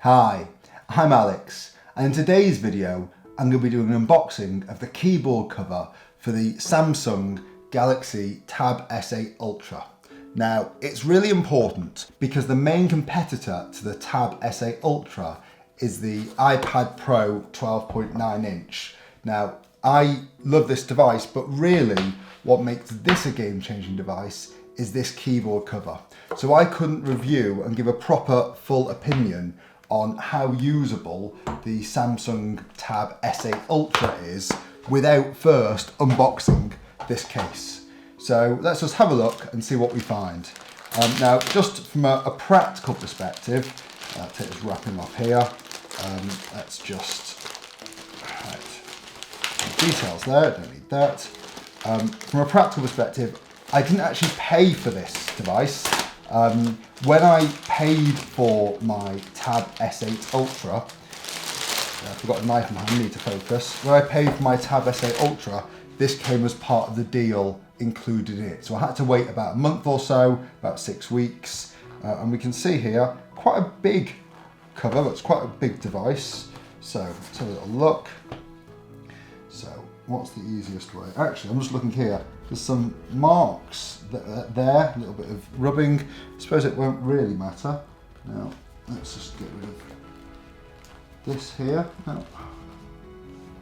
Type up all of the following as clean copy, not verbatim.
Hi, I'm Alex, and in today's video I'm going to be doing an unboxing of the keyboard cover for the Samsung Galaxy Tab S8 Ultra. Now, it's really important because the main competitor to the Tab S8 Ultra is the iPad Pro 12.9 inch. Now, I love this device, but really what makes this a game-changing device is this keyboard cover. So I couldn't review and give a proper full opinion on how usable the Samsung Tab S8 Ultra is without first unboxing this case. So let's just have a look and see what we find. Now, just from a practical perspective, take this wrapping off here. Let's just, details there, don't need that. From a practical perspective, I didn't actually pay for this device. When I paid for my Tab S8 Ultra, I've got a knife in my hand, need to focus. When I paid for my Tab S8 Ultra, this came as part of the deal included in it. So I had to wait about a month or so, about 6 weeks. And we can see here, quite a big cover, but it's quite a big device. So let's have a little look. So what's the easiest way? Actually, I'm just looking here. There's some marks there, a little bit of rubbing. I suppose it won't really matter. Now, let's just get rid of this here. Now,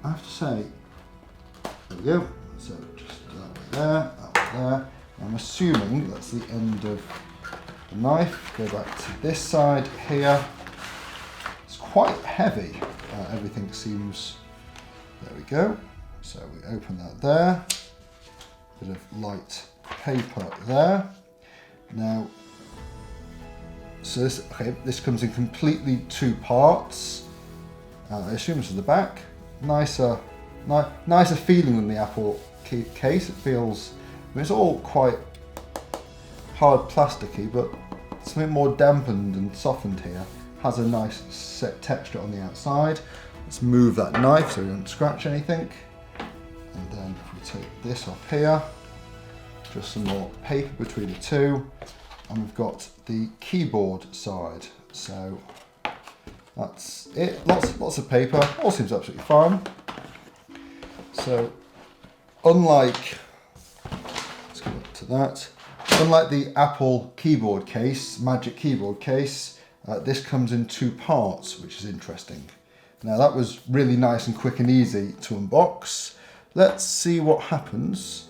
I have to say, there we go. So just that way there. I'm assuming that's the end of the knife. Go back to this side here. It's quite heavy. Everything seems, there we go. So we open that there. Bit of light paper there. Now, so this comes in completely two parts. I assume this is the back. Nicer feeling than the Apple case. It feels, I mean, it's all quite hard plasticky, but something more dampened and softened here. Has a nice set texture on the outside. Let's move that knife so we don't scratch anything. And then if we take this off here, just some more paper between the two, and we've got the keyboard side. So that's it. Lots of paper. All seems absolutely fine. So unlike, let's go up to that. Unlike the Apple keyboard case, Magic Keyboard case, this comes in two parts, which is interesting. Now that was really nice and quick and easy to unbox. Let's see what happens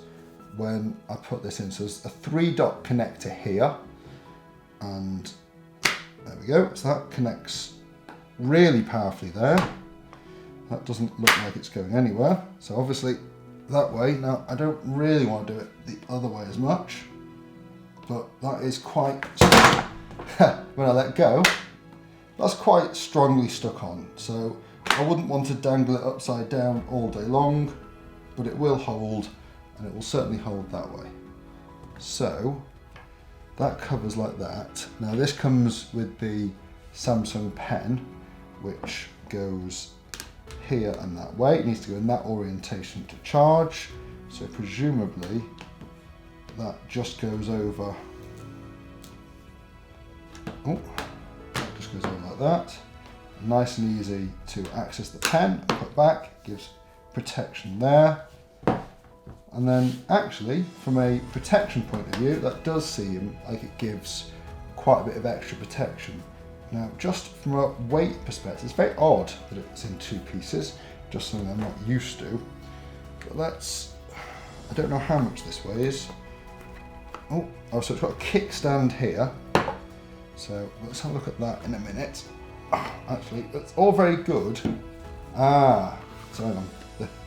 when I put this in. So there's a 3-dot connector here, and there we go. So that connects really powerfully there. That doesn't look like it's going anywhere. So obviously that way. Now I don't really want to do it the other way as much, but that is quite, when I let go, that's quite strongly stuck on. So I wouldn't want to dangle it upside down all day long, but it will hold, and it will certainly hold that way. So that covers like that. Now this comes with the Samsung pen, which goes here and that way. It needs to go in that orientation to charge. So presumably that just goes over, that just goes over like that. Nice and easy to access the pen and put back, gives protection there. And then actually, from a protection point of view, that does seem like it gives quite a bit of extra protection. Now, just from a weight perspective, it's very odd that it's in two pieces, just something I'm not used to. But I don't know how much this weighs. So it's got a kickstand here. So let's have a look at that in a minute. Actually, that's all very good. So hang on.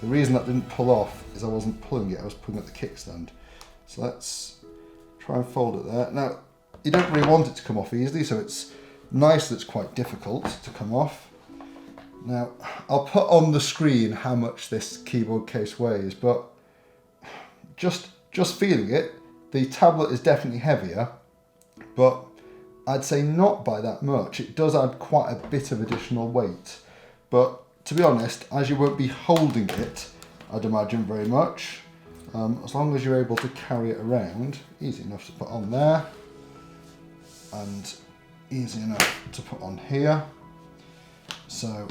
The reason that didn't pull off is I wasn't pulling it, I was pulling at the kickstand. So let's try and fold it there. Now, you don't really want it to come off easily, so it's nice that it's quite difficult to come off. Now, I'll put on the screen how much this keyboard case weighs, but just feeling it, the tablet is definitely heavier, but I'd say not by that much. It does add quite a bit of additional weight, but to be honest, as you won't be holding it, I'd imagine very much, as long as you're able to carry it around, easy enough to put on there, and easy enough to put on here. So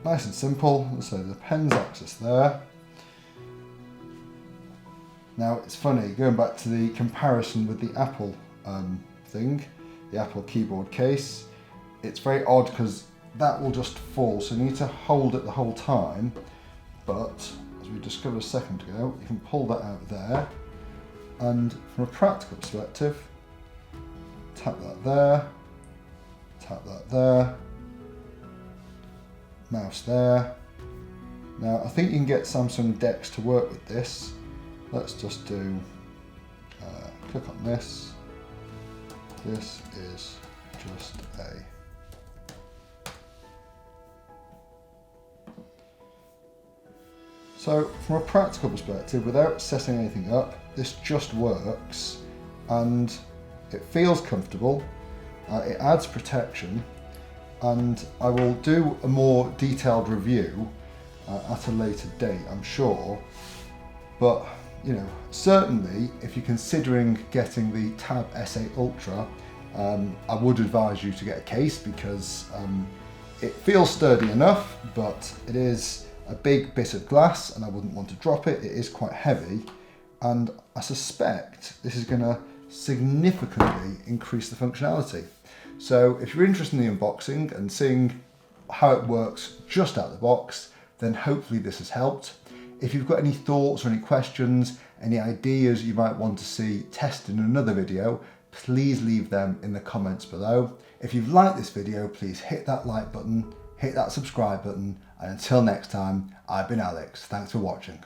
nice and simple. So the pen's axis there. Now it's funny, going back to the comparison with the Apple thing, the Apple keyboard case, it's very odd because that will just fall, so you need to hold it the whole time, but as we discovered a second ago, you can pull that out there, and from a practical perspective, tap that there, tap that there, mouse there. Now I think you can get Samsung DeX to work with this. Let's just do, click on this. This is just a So from a practical perspective, without setting anything up, this just works and it feels comfortable, it adds protection, and I will do a more detailed review at a later date, I'm sure. But you know, certainly if you're considering getting the Tab S8 Ultra, I would advise you to get a case because it feels sturdy enough, but it is a big bit of glass and I wouldn't want to drop it. It is quite heavy, and I suspect this is going to significantly increase the functionality. So if you're interested in the unboxing and seeing how it works just out of the box, then hopefully this has helped. If you've got any thoughts or any questions, any ideas you might want to see tested in another video, please leave them in the comments below. If you've liked this video, please hit that like button, hit that subscribe button, and until next time, I've been Alex. Thanks for watching.